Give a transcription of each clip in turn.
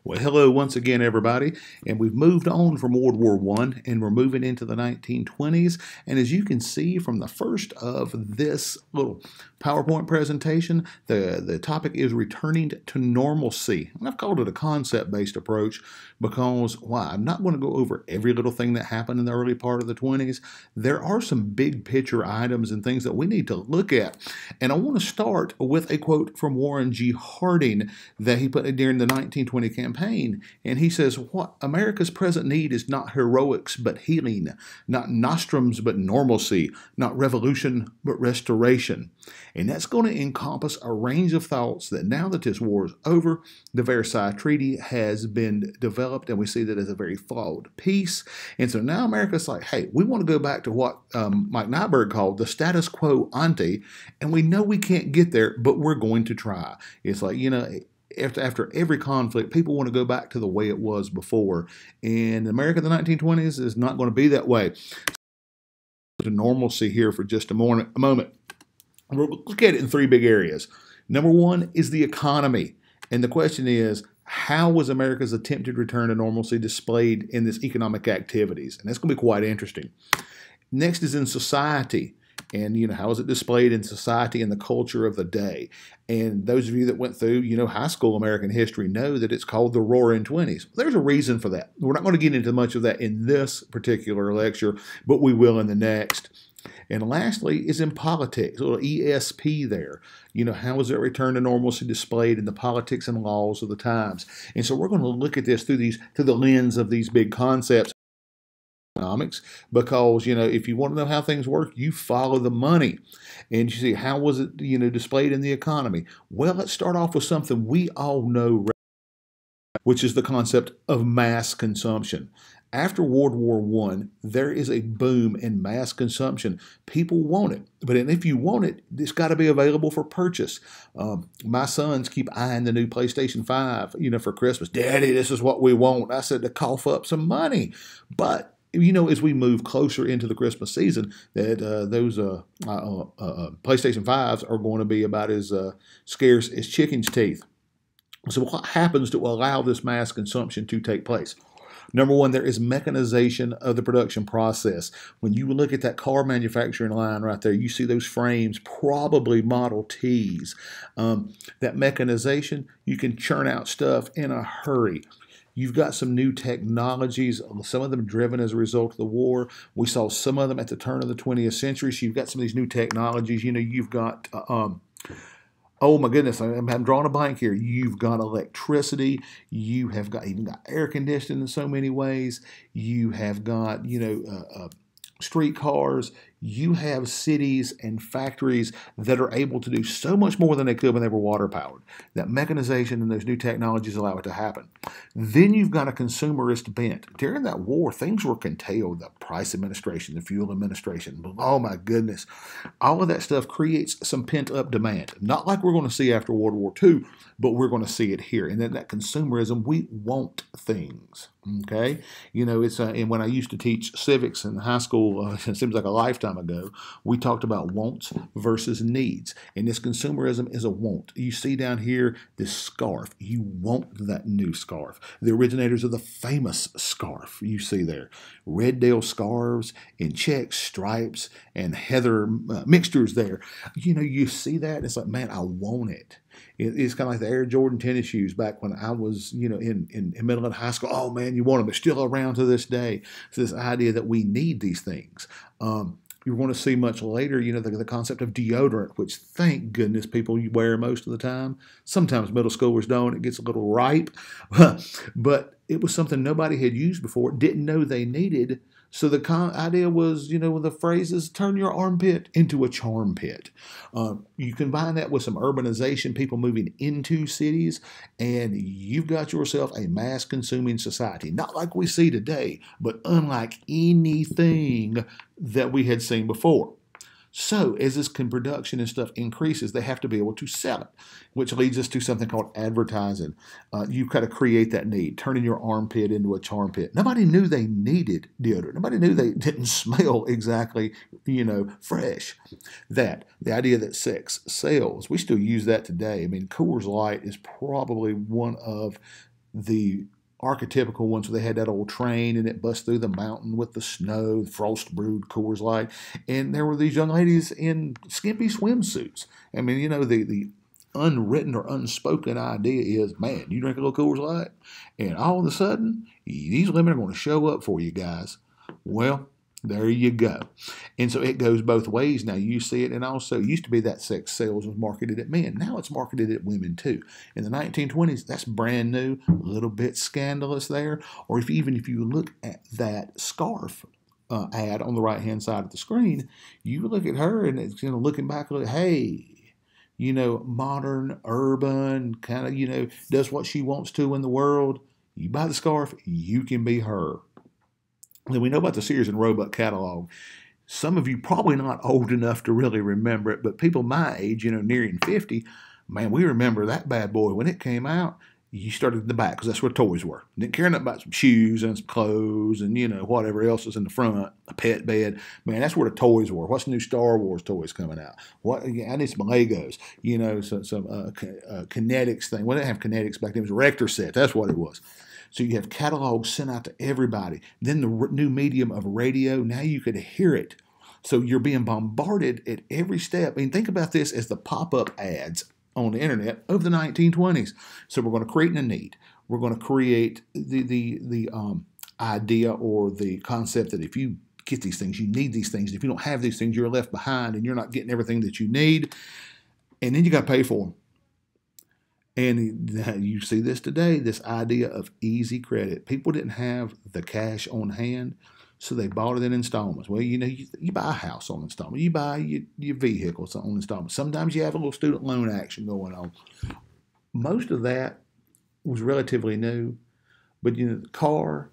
Well, hello once again, everybody. And we've moved on from World War I and we're moving into the 1920s. And as you can see from the first of this little PowerPoint presentation, the topic is returning to normalcy. And I've called it a concept-based approach because, why? I'm not going to go over every little thing that happened in the early part of the 20s. There are some big picture items and things that we need to look at. And I want to start with a quote from Warren G. Harding that he put during the 1920 campaign. And he says, what America's present need is not heroics, but healing, not nostrums, but normalcy, not revolution, but restoration. And that's going to encompass a range of thoughts that now that this war is over, the Versailles Treaty has been developed, and we see that as a very flawed peace. And so now America's like, hey, we want to go back to what Mike Nyberg called the status quo ante, and we know we can't get there, but we're going to try. It's like, after every conflict, people want to go back to the way it was before. And America in the 1920s is not going to be that way. To normalcy here for just a moment. We'll look at it in three big areas. Number one is the economy. And the question is, how was America's attempted return to normalcy displayed in this economic activities? And that's going to be quite interesting. Next is in society. And, how is it displayed in society and the culture of the day? And those of you that went through, high school American history know that it's called the Roaring Twenties. There's a reason for that. We're not going to get into much of that in this particular lecture, but we will in the next. And lastly is in politics, a little ESP there. How is that return to normalcy displayed in the politics and laws of the times? And so we're going to look at this through the lens of these big concepts. Economics, because if you want to know how things work, you follow the money. And you see, how was it displayed in the economy? Well, let's start off with something we all know, which is the concept of mass consumption. After World War I, there is a boom in mass consumption. People want it, but if you want it, it's got to be available for purchase. My sons keep eyeing the new PlayStation 5, for Christmas. Daddy, this is what we want. I said to cough up some money, but as we move closer into the Christmas season, that those PlayStation 5s are going to be about as scarce as chicken's teeth. So what happens to allow this mass consumption to take place? Number one, there is mechanization of the production process. When you look at that car manufacturing line right there, you see those frames, probably Model Ts. That mechanization, you can churn out stuff in a hurry. You've got some new technologies, some of them driven as a result of the war. We saw some of them at the turn of the 20th century. So you've got some of these new technologies. You've got, oh my goodness, I'm drawing a blank here. You've got electricity. You have even got air conditioning in so many ways. You have got, streetcars. You have cities and factories that are able to do so much more than they could when they were water powered. That mechanization and those new technologies allow it to happen. Then you've got a consumerist bent. During that war, things were curtailed. The price administration, the fuel administration. Oh my goodness. All of that stuff creates some pent up demand. Not like we're going to see after World War II, but we're going to see it here. And then that consumerism, we want things. Okay, it's and when I used to teach civics in high school, it seems like a lifetime ago, we talked about wants versus needs. And this consumerism is a want. You see down here this scarf. You want that new scarf. The originators of the famous scarf you see there, Red Dale scarves and check stripes and heather mixtures there. You see that, and it's like, man, I want it. It's kind of like the Air Jordan tennis shoes back when I was, in middle and high school. Oh, man, you want them. They're still around to this day. So this idea that we need these things. You're going to see much later, the concept of deodorant, which, thank goodness, people wear most of the time. Sometimes middle schoolers don't. It gets a little ripe. But it was something nobody had used before, didn't know they needed. So the idea was, the phrase is turn your armpit into a charm pit. You combine that with some urbanization, people moving into cities, and you've got yourself a mass-consuming society. Not like we see today, but unlike anything that we had seen before. So as this production and stuff increases, they have to be able to sell it, which leads us to something called advertising. You've got to create that need, turning your armpit into a charm pit. Nobody knew they needed deodorant. Nobody knew they didn't smell exactly, fresh. The idea that sex sells, we still use that today. I mean, Coors Light is probably one of the archetypical ones where they had that old train and it bust through the mountain with the snow, frost brewed Coors Light, and there were these young ladies in skimpy swimsuits. I mean, the unwritten or unspoken idea is, man, you drink a little Coors Light, and all of a sudden, these women are going to show up for you guys. Well, there you go. And so it goes both ways now. You see it, and also it used to be that sex sales was marketed at men. Now it's marketed at women too. In the 1920s, that's brand new, a little bit scandalous there. Or even if you look at that scarf ad on the right-hand side of the screen, you look at her and it's looking back, like, hey, modern, urban, kind of, does what she wants to in the world. You buy the scarf, you can be her. Then we know about the Sears and Roebuck catalog. Some of you probably not old enough to really remember it, but people my age, nearing 50, man, we remember that bad boy. When it came out, you started in the back because that's where toys were. Didn't care nothing about some shoes and some clothes and, whatever else was in the front, a pet bed. Man, that's where the toys were. What's the new Star Wars toys coming out? I need some Legos, some kinetics thing. Well, they didn't have kinetics back then. It was a Rector set. That's what it was. So you have catalogs sent out to everybody. Then the new medium of radio, now you could hear it. So you're being bombarded at every step. I mean, think about this as the pop-up ads on the internet of the 1920s. So we're going to create a need. We're going to create the idea or the concept that if you get these things, you need these things. If you don't have these things, you're left behind and you're not getting everything that you need. And then you got to pay for them. And you see this today, this idea of easy credit. People didn't have the cash on hand, so they bought it in installments. Well, you buy a house on installment. You buy your vehicle on installment. Sometimes you have a little student loan action going on. Most of that was relatively new, but the car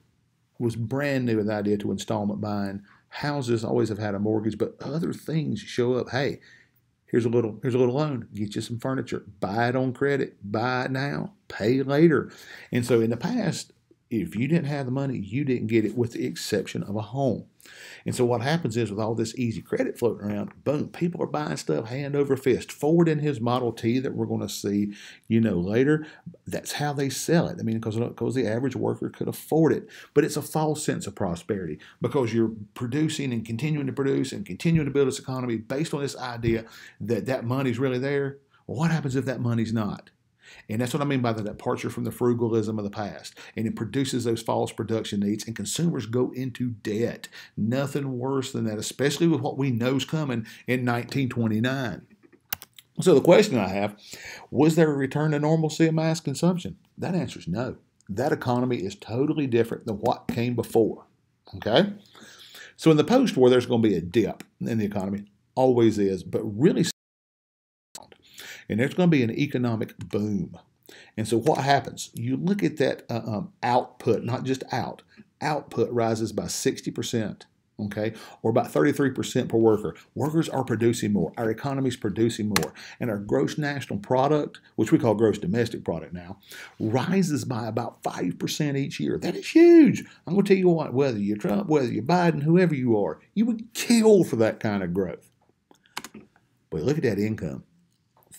was brand new with the idea to installment buying. Houses always have had a mortgage, but other things show up. Hey, here's a little loan. Get you some furniture. Buy it on credit. Buy it now. Pay later. And so in the past, if you didn't have the money, you didn't get it with the exception of a home. And so what happens is with all this easy credit floating around, boom, people are buying stuff hand over fist. Ford in his Model T that we're going to see, later, that's how they sell it. I mean, because the average worker could afford it. But it's a false sense of prosperity because you're producing and continuing to produce and continuing to build this economy based on this idea that money's really there. Well, what happens if that money's not? And that's what I mean by the departure from the frugalism of the past. And it produces those false production needs, and consumers go into debt. Nothing worse than that, especially with what we know is coming in 1929. So the question I have, was there a return to normalcy of mass consumption? That answer is no. That economy is totally different than what came before. Okay? So in the post-war, there's going to be a dip in the economy. Always is, but really, and there's going to be an economic boom. And so what happens? You look at that output, not just output rises by 60%, okay, or about 33% per worker. Workers are producing more. Our economy is producing more. And our gross national product, which we call gross domestic product now, rises by about 5% each year. That is huge. I'm going to tell you what, whether you're Trump, whether you're Biden, whoever you are, you would kill for that kind of growth. But look at that income.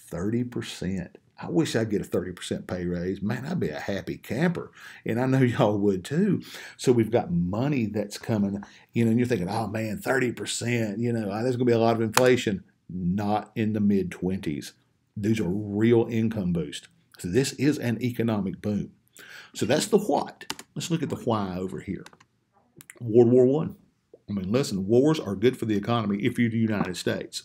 30%. I wish I'd get a 30% pay raise. Man, I'd be a happy camper. And I know y'all would too. So we've got money that's coming, and you're thinking, oh man, 30%, there's going to be a lot of inflation. Not in the mid-20s. These are real income boosts. So this is an economic boom. So that's the what. Let's look at the why over here. World War I. I mean, listen, wars are good for the economy if you're the United States.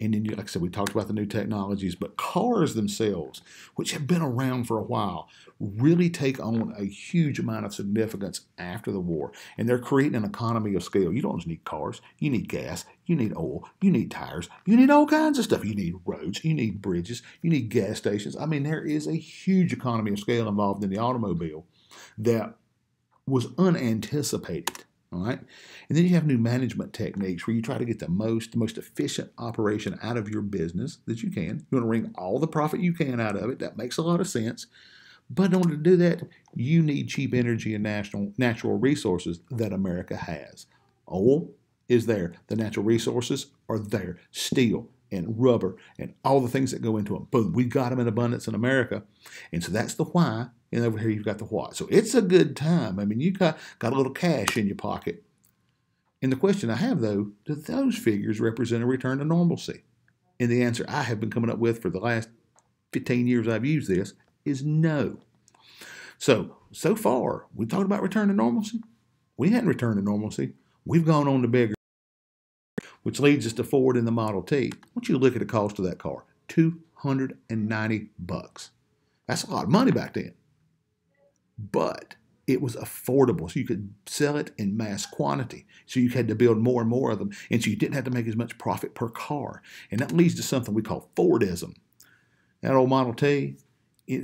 And then, like I said, we talked about the new technologies, but cars themselves, which have been around for a while, really take on a huge amount of significance after the war. And they're creating an economy of scale. You don't just need cars. You need gas. You need oil. You need tires. You need all kinds of stuff. You need roads. You need bridges. You need gas stations. I mean, there is a huge economy of scale involved in the automobile that was unanticipated. All right. And then you have new management techniques where you try to get the most efficient operation out of your business that you can. You want to wring all the profit you can out of it. That makes a lot of sense. But in order to do that, you need cheap energy and natural resources that America has. Oil is there. The natural resources are there. Steel, and rubber and all the things that go into them. Boom, we got them in abundance in America. And so that's the why. And over here, you've got the what. So it's a good time. I mean, you got a little cash in your pocket. And the question I have, though, do those figures represent a return to normalcy? And the answer I have been coming up with for the last 15 years I've used this is no. So far, we talked about return to normalcy. We hadn't returned to normalcy. We've gone on to bigger, which leads us to Ford and the Model T. I want you to look at the cost of that car, $290. That's a lot of money back then. But it was affordable, so you could sell it in mass quantity. So you had to build more and more of them, and so you didn't have to make as much profit per car. And that leads to something we call Fordism. That old Model T,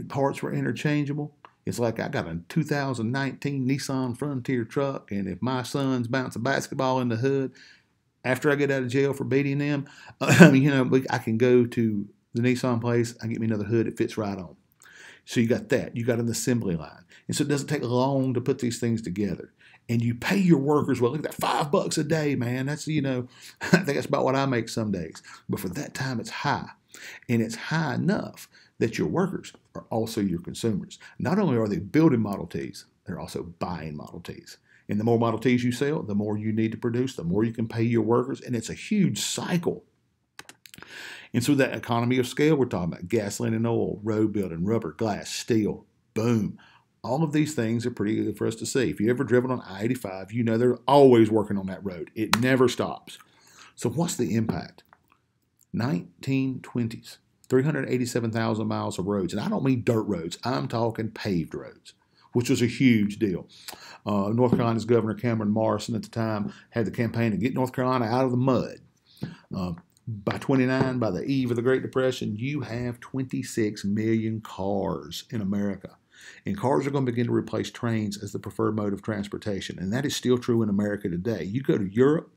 parts were interchangeable. It's like I got a 2019 Nissan Frontier truck, and if my son's bouncing a basketball in the hood, after I get out of jail for beating them, I can go to the Nissan place, I get me another hood, it fits right on. So you got that. You got an assembly line. And so it doesn't take long to put these things together. And you pay your workers, well, look at that, $5 a day, man. That's, I think that's about what I make some days. But for that time, it's high. And it's high enough that your workers are also your consumers. Not only are they building Model Ts, they're also buying Model Ts. And the more Model Ts you sell, the more you need to produce, the more you can pay your workers. And it's a huge cycle. And so that economy of scale, we're talking about gasoline and oil, road building, rubber, glass, steel, boom. All of these things are pretty good for us to see. If you've ever driven on I-85, you know they're always working on that road. It never stops. So what's the impact? 1920s, 387,000 miles of roads. And I don't mean dirt roads. I'm talking paved roads, which was a huge deal. North Carolina's Governor Cameron Morrison at the time had the campaign to get North Carolina out of the mud. By 29, by the eve of the Great Depression, you have 26 million cars in America. And cars are going to begin to replace trains as the preferred mode of transportation. And that is still true in America today. You go to Europe,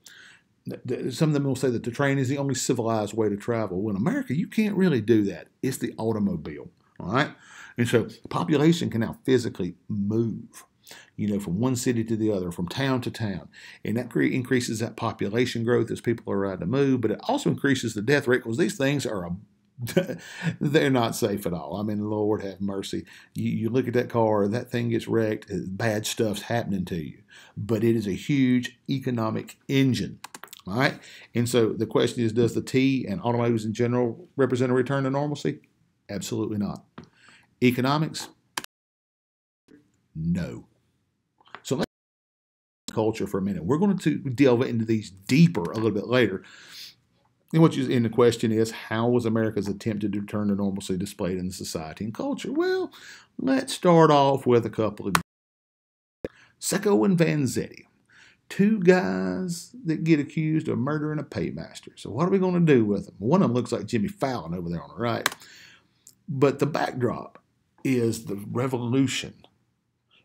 some of them will say that the train is the only civilized way to travel. Well, in America, you can't really do that. It's the automobile, all right? And so the population can now physically move, from one city to the other, from town to town. And that increases that population growth as people are allowed to move, but it also increases the death rate because these things are they're not safe at all. I mean, Lord have mercy. You look at that car, that thing gets wrecked, bad stuff's happening to you. But it is a huge economic engine. All right? And so the question is, does the T and automotives in general represent a return to normalcy? Absolutely not. Economics? No. So let's culture for a minute. We're going to delve into these deeper a little bit later. And the question is, how was America's attempted return to normalcy displayed in the society and culture? Well, let's start off with a couple of Secco and Vanzetti, two guys that get accused of murdering a paymaster. So what are we going to do with them? One of them looks like Jimmy Fallon over there on the right. But the backdrop is the revolution.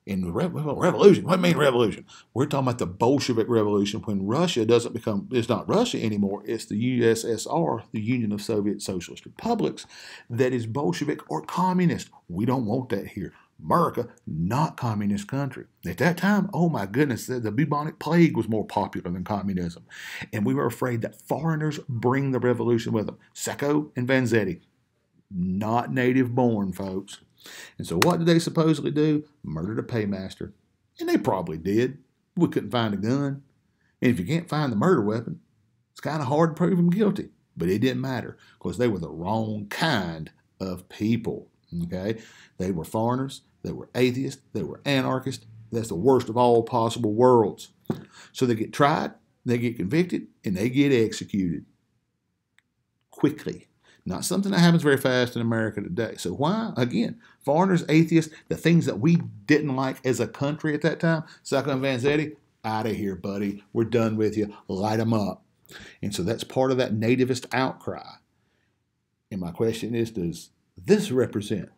In revolution, what do you mean revolution? We're talking about the Bolshevik Revolution when Russia it's not Russia anymore, it's the USSR, the Union of Soviet Socialist Republics, that is Bolshevik or communist. We don't want that here. America, not communist country. At that time, oh my goodness, the bubonic plague was more popular than communism. And we were afraid that foreigners bring the revolution with them. Secco and Vanzetti, not native born, folks. And so what did they supposedly do? Murdered a paymaster. And they probably did. We couldn't find a gun. And if you can't find the murder weapon, it's kind of hard to prove them guilty. But it didn't matter because they were the wrong kind of people. Okay? They were foreigners. They were atheists. They were anarchists. That's the worst of all possible worlds. So they get tried, they get convicted, and they get executed quickly. Not something that happens very fast in America today. So why? Again, foreigners, atheists, the things that we didn't like as a country at that time, Secco and Vanzetti, out of here, buddy. We're done with you. Light them up. And so that's part of that nativist outcry. And my question is, does this represent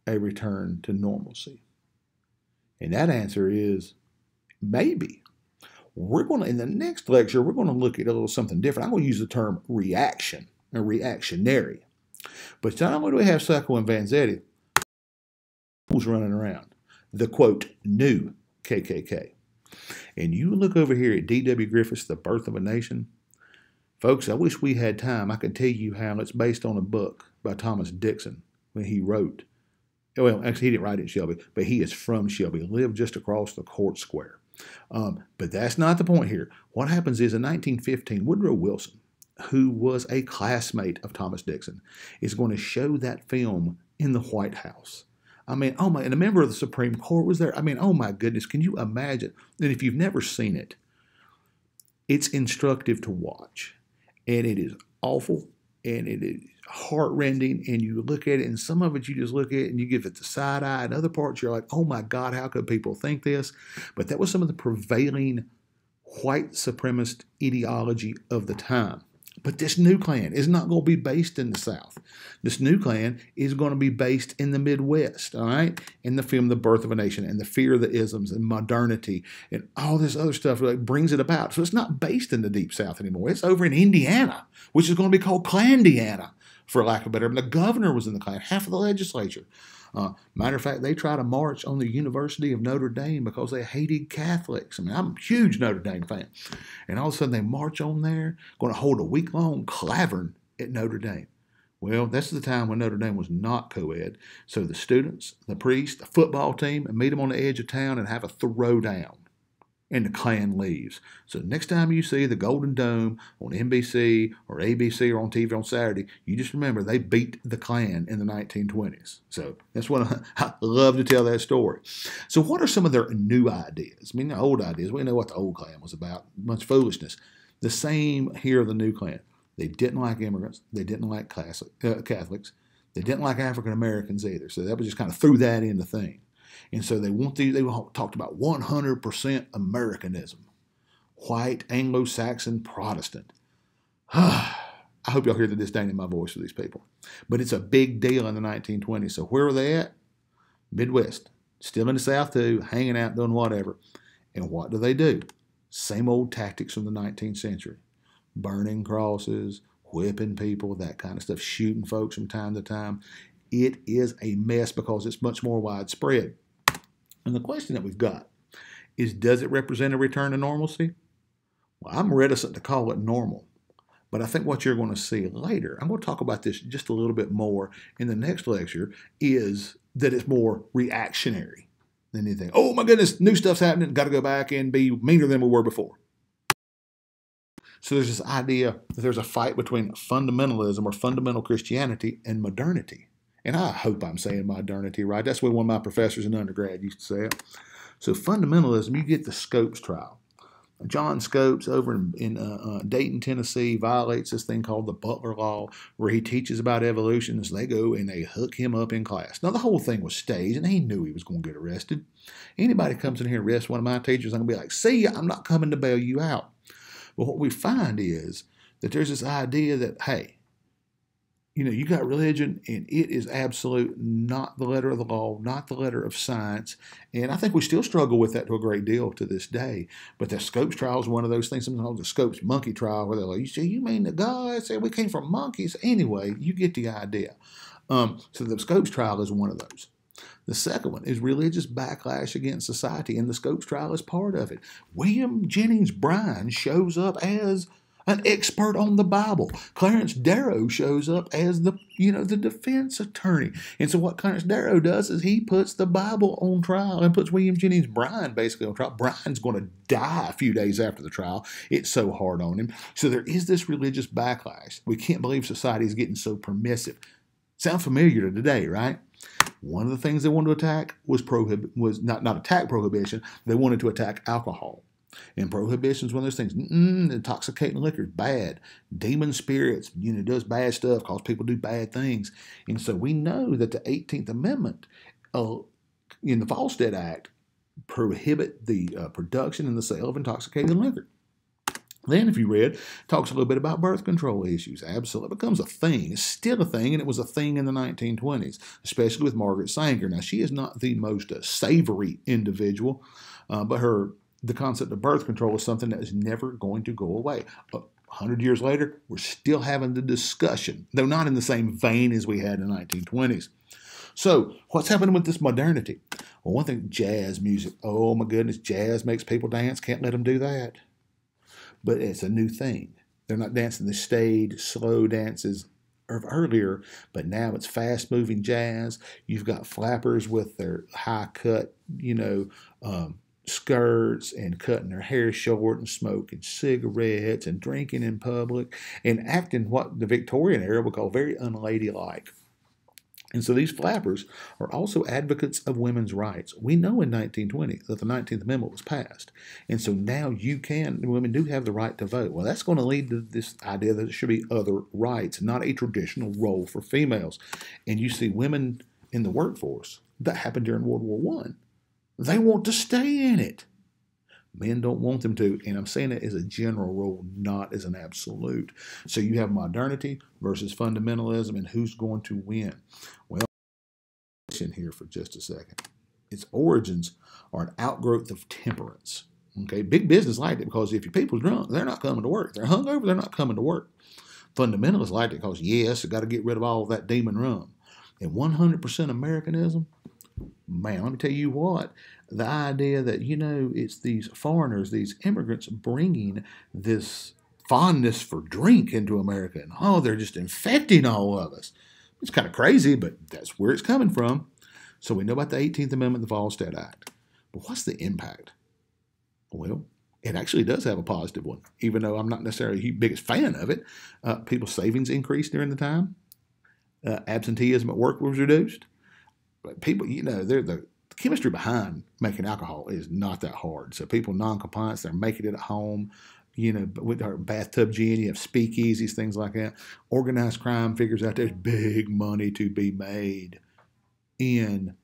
a return to normalcy? And that answer is maybe. In the next lecture, we're going to look at a little something different. I'm going to use the term reaction. A reactionary. But not only do we have Secco and Vanzetti, who's running around? The, quote, new KKK. And you look over here at D.W. Griffith's The Birth of a Nation. Folks, I wish we had time. I could tell you how it's based on a book by Thomas Dixon when he wrote. Well, actually, he didn't write it in Shelby, but he is from Shelby, lived just across the court square. But that's not the point here. What happens is in 1915, Woodrow Wilson, who was a classmate of Thomas Dixon, is going to show that film in the White House. I mean, oh my, and a member of the Supreme Court was there. I mean, oh my goodness, can you imagine? And if you've never seen it, it's instructive to watch. And it is awful, and it is heart-rending, and you look at it, and some of it you just look at it, and you give it the side eye, and other parts you're like, oh my God, how could people think this? But that was some of the prevailing white supremacist ideology of the time. But this new Klan is not going to be based in the South. This new Klan is going to be based in the Midwest, all right? In the film The Birth of a Nation and the fear of the isms and modernity and all this other stuff that brings it about. So it's not based in the Deep South anymore. It's over in Indiana, which is going to be called Klandiana, for lack of a better term. The governor was in the Klan, half of the legislature. Matter of fact, they tried to march on the University of Notre Dame because they hated Catholics. I mean, I'm a huge Notre Dame fan. And all of a sudden they march on there, going to hold a week-long clavern at Notre Dame. Well, that's the time when Notre Dame was not co-ed. So the students, the priests, the football team, and meet them on the edge of town and have a throwdown. And the Klan leaves. So next time you see the Golden Dome on NBC or ABC or on TV on Saturday, you just remember they beat the Klan in the 1920s. So that's what I love to tell that story. So what are some of their new ideas? I mean, the old ideas, we know what the old Klan was about, a bunch of foolishness. The same here of the new Klan. They didn't like immigrants. They didn't like Catholics. They didn't like African Americans either. So that was just kind of threw that in the thing. And so they talked about 100% Americanism, white, Anglo-Saxon, Protestant. I hope y'all hear the disdain in my voice for these people. But it's a big deal in the 1920s. So where are they at? Midwest. Still in the South too, hanging out, doing whatever. And what do? Same old tactics from the 19th century. Burning crosses, whipping people, that kind of stuff, shooting folks from time to time. It is a mess because it's much more widespread. And the question that we've got is, does it represent a return to normalcy? Well, I'm reticent to call it normal. But I think what you're going to see later, I'm going to talk about this just a little bit more in the next lecture, is that it's more reactionary than anything. Oh my goodness, new stuff's happening, got to go back and be meaner than we were before. So there's this idea that there's a fight between fundamentalism or fundamental Christianity and modernity. And I hope I'm saying modernity right. That's what one of my professors in undergrad used to say it. So fundamentalism, you get the Scopes trial. John Scopes over in Dayton, Tennessee, violates this thing called the Butler Law, where he teaches about evolution. So they go and they hook him up in class. Now, the whole thing was staged, and he knew he was going to get arrested. Anybody comes in here and arrests one of my teachers, I'm going to be like, see ya, I'm not coming to bail you out. But what we find is that there's this idea that, hey, you got religion, and it is absolute, not the letter of the law, not the letter of science. And I think we still struggle with that to a great deal to this day. But the Scopes trial is one of those things, sometimes the Scopes monkey trial, where they're like, you mean that God said we came from monkeys? Anyway, you get the idea. So the Scopes trial is one of those. The second one is religious backlash against society, and the Scopes trial is part of it. William Jennings Bryan shows up as an expert on the Bible. Clarence Darrow shows up as the defense attorney. And so what Clarence Darrow does is he puts the Bible on trial and puts William Jennings Bryan basically on trial. Bryan's going to die a few days after the trial. It's so hard on him. So there is this religious backlash. We can't believe society is getting so permissive. Sound familiar to today, right? One of the things they wanted to attack was not attack prohibition. They wanted to attack alcohol. And prohibition is one of those things. Intoxicating liquor is bad. Demon spirits, does bad stuff, cause people do bad things. And so we know that the 18th Amendment in the Volstead Act prohibit the production and the sale of intoxicating liquor. Then, if you read, talks a little bit about birth control issues. Absolutely. It becomes a thing. It's still a thing, and it was a thing in the 1920s, especially with Margaret Sanger. Now, she is not the most savory individual, but the concept of birth control is something that is never going to go away. 100 years later, we're still having the discussion, though not in the same vein as we had in the 1920s. So, what's happening with this modernity? Well, one thing, jazz music. Oh, my goodness, jazz makes people dance. Can't let them do that. But it's a new thing. They're not dancing the staid, slow dances of earlier, but now it's fast-moving jazz. You've got flappers with their high-cut, skirts and cutting their hair short and smoking cigarettes and drinking in public and acting what the Victorian era would call very unladylike. And so these flappers are also advocates of women's rights. We know in 1920 that the 19th Amendment was passed. And so now women do have the right to vote. Well, that's going to lead to this idea that there should be other rights, not a traditional role for females. And you see women in the workforce. That happened during World War I. They want to stay in it. Men don't want them to, and I'm saying it as a general rule, not as an absolute. So you have modernity versus fundamentalism, and who's going to win? Well, here for just a second. Its origins are an outgrowth of temperance. Okay, big business liked it because if your people's drunk, they're not coming to work. They're hungover, they're not coming to work. Fundamentalists liked it because, yes, you got to get rid of all of that demon rum. And 100% Americanism, man, let me tell you what, the idea that, it's these foreigners, these immigrants bringing this fondness for drink into America, and they're just infecting all of us. It's kind of crazy, but that's where it's coming from. So we know about the 18th Amendment, the Volstead Act. But what's the impact? Well, it actually does have a positive one, even though I'm not necessarily the biggest fan of it. People's savings increased during the time. Absenteeism at work was reduced. But people, the chemistry behind making alcohol is not that hard. So people non-compliance, they're making it at home. With our bathtub gin, you have speakeasies, things like that. Organized crime figures out there's big money to be made in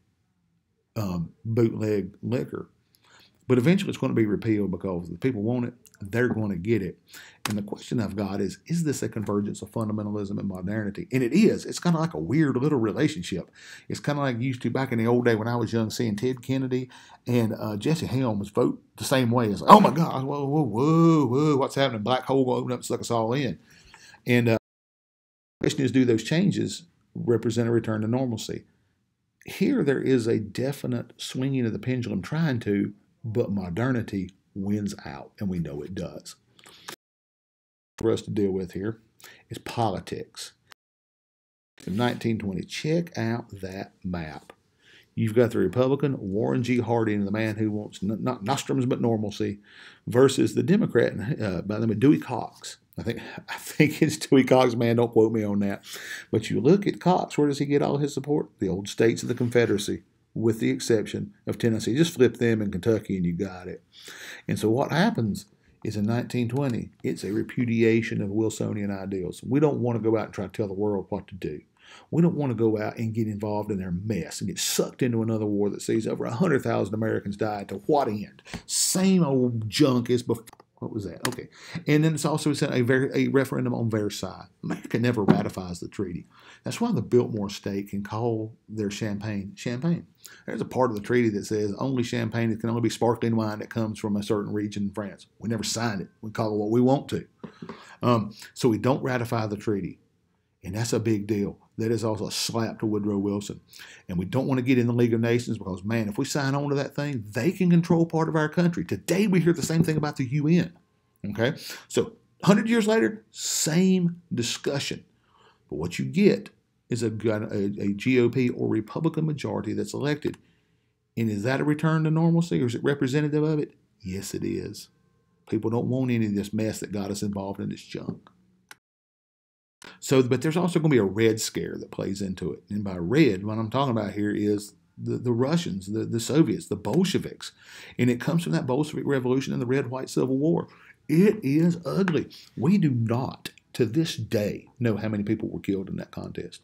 bootleg liquor. But eventually it's going to be repealed because if the people want it, they're going to get it. And the question I've got is this a convergence of fundamentalism and modernity? And it is. It's kind of like a weird little relationship. It's kind of like used to back in the old day when I was young, seeing Ted Kennedy and Jesse Helms vote the same way. It's like, oh my God, whoa, whoa, whoa, whoa, what's happening? Black hole will open up and suck us all in. And the question is, do those changes represent a return to normalcy? Here there is a definite swinging of the pendulum trying to, but modernity wins out, and we know it does. For us to deal with here is politics. In 1920, check out that map. You've got the Republican Warren G. Harding, the man who wants not nostrums but normalcy, versus the Democrat by the name of Dewey Cox. I think it's Dewey Cox, man, don't quote me on that. But you look at Cox, where does he get all his support? The old states of the Confederacy, with the exception of Tennessee. Just flip them in Kentucky and you got it. And so what happens is in 1920, it's a repudiation of Wilsonian ideals. We don't want to go out and try to tell the world what to do. We don't want to go out and get involved in their mess and get sucked into another war that sees over 100,000 Americans die. To what end? Same old junk as before. What was that? Okay. And then it's also a referendum on Versailles. America never ratifies the treaty. That's why the Biltmore state can call their champagne champagne. There's a part of the treaty that says only champagne can only be sparkling wine that comes from a certain region in France. We never signed it. We call it what we want to. So we don't ratify the treaty. And that's a big deal. That is also a slap to Woodrow Wilson. And we don't want to get in the League of Nations because, man, if we sign on to that thing, they can control part of our country. Today we hear the same thing about the UN. Okay? So 100 years later, same discussion. But what you get is a GOP or Republican majority that's elected. And is that a return to normalcy or is it representative of it? Yes, it is. People don't want any of this mess that got us involved in this junk. So, but there's also going to be a Red Scare that plays into it. And by red, what I'm talking about here is the Russians, the Soviets, the Bolsheviks. And it comes from that Bolshevik Revolution and the Red-White Civil War. It is ugly. We do not, to this day, know how many people were killed in that contest.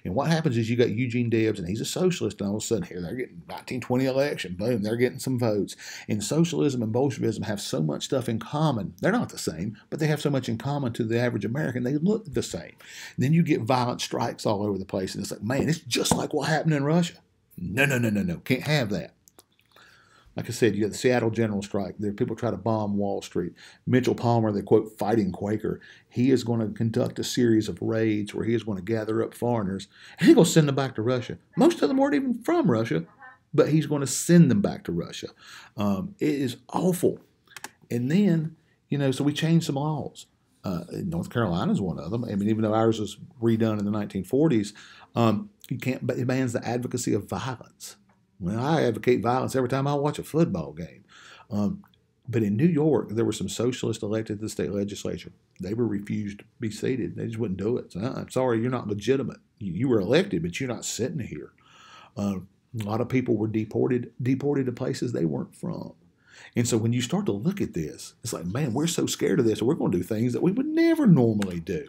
And what happens is you got Eugene Debs, and he's a socialist, and all of a sudden here they're getting 1920 election, boom, they're getting some votes. And socialism and Bolshevism have so much stuff in common. They're not the same, but they have so much in common to the average American, they look the same. And then you get violent strikes all over the place, and it's like, man, it's just like what happened in Russia. No, no, no, no, no, can't have that. Like I said, you have the Seattle General Strike. There, people try to bomb Wall Street. Mitchell Palmer, the quote fighting Quaker, he is going to conduct a series of raids where he is going to gather up foreigners and he's going to send them back to Russia. Most of them weren't even from Russia, but he's going to send them back to Russia. It is awful. And then, so we changed some laws. North Carolina is one of them. I mean, even though ours was redone in the 1940s, you can't. But it bans the advocacy of violence. Well, I advocate violence every time I watch a football game. But in New York, there were some socialists elected to the state legislature. They were refused to be seated. They just wouldn't do it. So, I'm sorry, you're not legitimate. You were elected, but you're not sitting here. A lot of people were deported to places they weren't from. And so when you start to look at this, it's like, man, we're so scared of this, and we're going to do things that we would never normally do.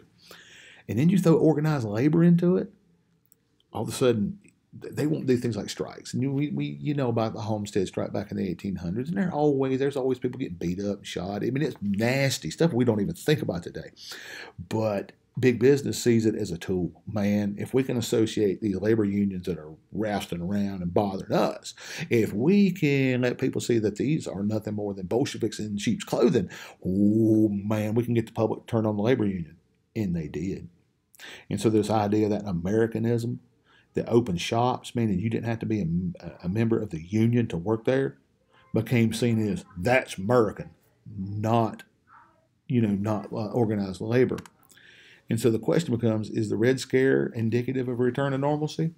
And then you throw organized labor into it, all of a sudden, they won't do things like strikes. And you know about the Homestead strike back in the 1800s, and there's always people getting beat up and shot. I mean, it's nasty stuff we don't even think about today. But big business sees it as a tool. Man, if we can associate these labor unions that are rousting around and bothering us, if we can let people see that these are nothing more than Bolsheviks in sheep's clothing, oh man, we can get the public to turn on the labor union. And they did. And so this idea that Americanism, that open shops, meaning you didn't have to be a member of the union to work there, became seen as that's American, not organized labor. And so the question becomes, is the Red Scare indicative of a return to normalcy?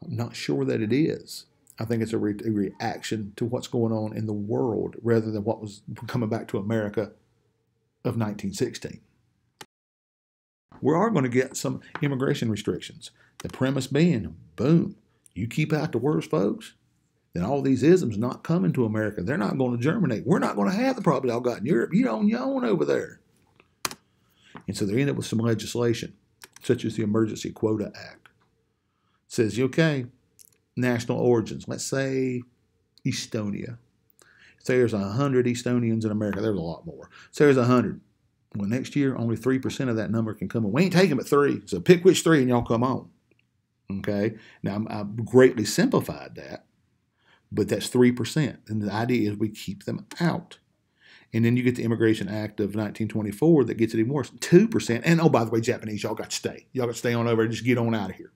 I'm not sure that it is. I think it's a reaction to what's going on in the world rather than what was coming back to America of 1916. We are going to get some immigration restrictions. The premise being, boom, you keep out the worst folks, then all these isms not coming to America. They're not going to germinate. We're not going to have the problem y'all got in Europe. You're on your own over there. And so they end up with some legislation, such as the Emergency Quota Act. It says, okay, national origins. Let's say Estonia. Say there's 100 Estonians in America. There's a lot more. Say there's 100. Well, next year, only 3% of that number can come on. We ain't taking but 3. So pick which 3 and y'all come on. Okay? Now, I've greatly simplified that, but that's 3%. And the idea is we keep them out. And then you get the Immigration Act of 1924 that gets it even worse, 2%. And, oh, by the way, Japanese, y'all got to stay. Y'all got to stay on over and just get on out of here.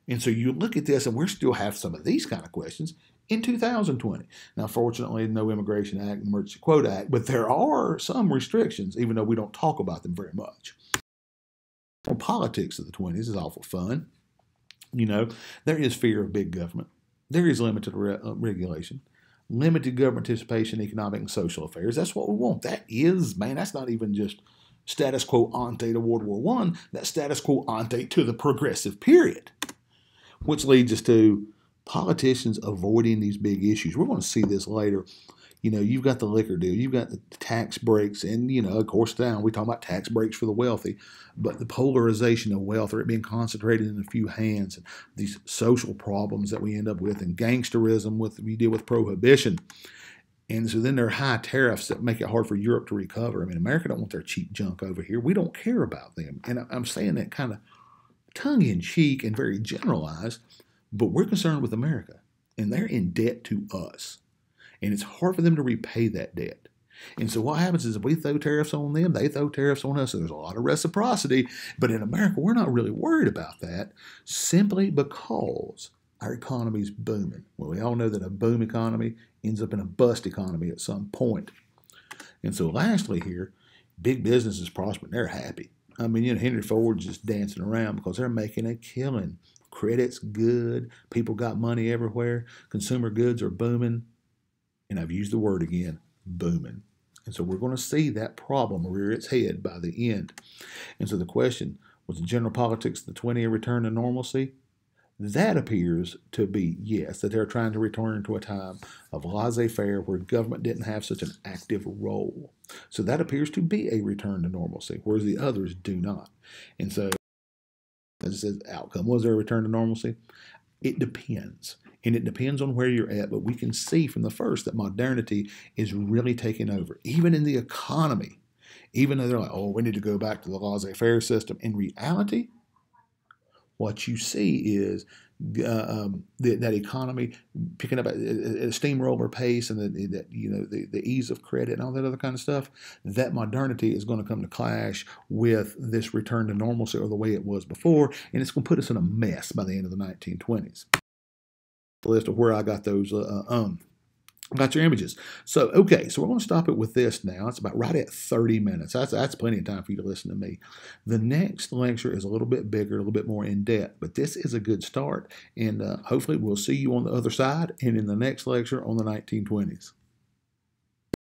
And so you look at this, and we still have some of these kind of questions in 2020. Now, fortunately, no Immigration Act, Emergency Quota Act, but there are some restrictions, even though we don't talk about them very much. Well, politics of the 20s is awful fun. You know, there is fear of big government. There is limited regulation, limited government participation in economic and social affairs. That's what we want. That is, man, that's not even just status quo ante to World War I. That's status quo ante to the progressive period, which leads us to politicians avoiding these big issues. We're going to see this later. You know, you've got the liquor deal, you've got the tax breaks, and, you know, of course, now we talk about tax breaks for the wealthy, but the polarization of wealth, or it being concentrated in a few hands, and these social problems that we end up with, and gangsterism we deal with prohibition. And so then there are high tariffs that make it hard for Europe to recover. I mean, America don't want their cheap junk over here. We don't care about them. And I'm saying that kind of tongue-in-cheek and very generalized, but we're concerned with America, and they're in debt to us. And it's hard for them to repay that debt. And so what happens is if we throw tariffs on them, they throw tariffs on us. So there's a lot of reciprocity. But in America, we're not really worried about that simply because our economy is booming. Well, we all know that a boom economy ends up in a bust economy at some point. And so lastly here, big business is prospering. They're happy. I mean, you know, Henry Ford's just dancing around because they're making a killing. Credit's good. People got money everywhere. Consumer goods are booming. And I've used the word again, booming. And so we're going to see that problem rear its head by the end. And so the question, was the general politics of the 20th return to normalcy? That appears to be yes, that they're trying to return to a time of laissez-faire where government didn't have such an active role. So that appears to be a return to normalcy, whereas the others do not. And so, as it says, outcome, was there a return to normalcy? It depends. And it depends on where you're at, but we can see from the first that modernity is really taking over, even in the economy. Even though they're like, oh, we need to go back to the laissez-faire system. In reality, what you see is that economy picking up at a steamroller pace, and the ease of credit and all that other kind of stuff. That modernity is going to come to clash with this return to normalcy, or the way it was before, and it's going to put us in a mess by the end of the 1920s. The list of where I got those Got your images. So, okay, so we're going to stop it with this now. It's about right at 30 minutes. That's plenty of time for you to listen to me. The next lecture is a little bit bigger, a little bit more in depth, but this is a good start. And hopefully we'll see you on the other side and in the next lecture on the 1920s.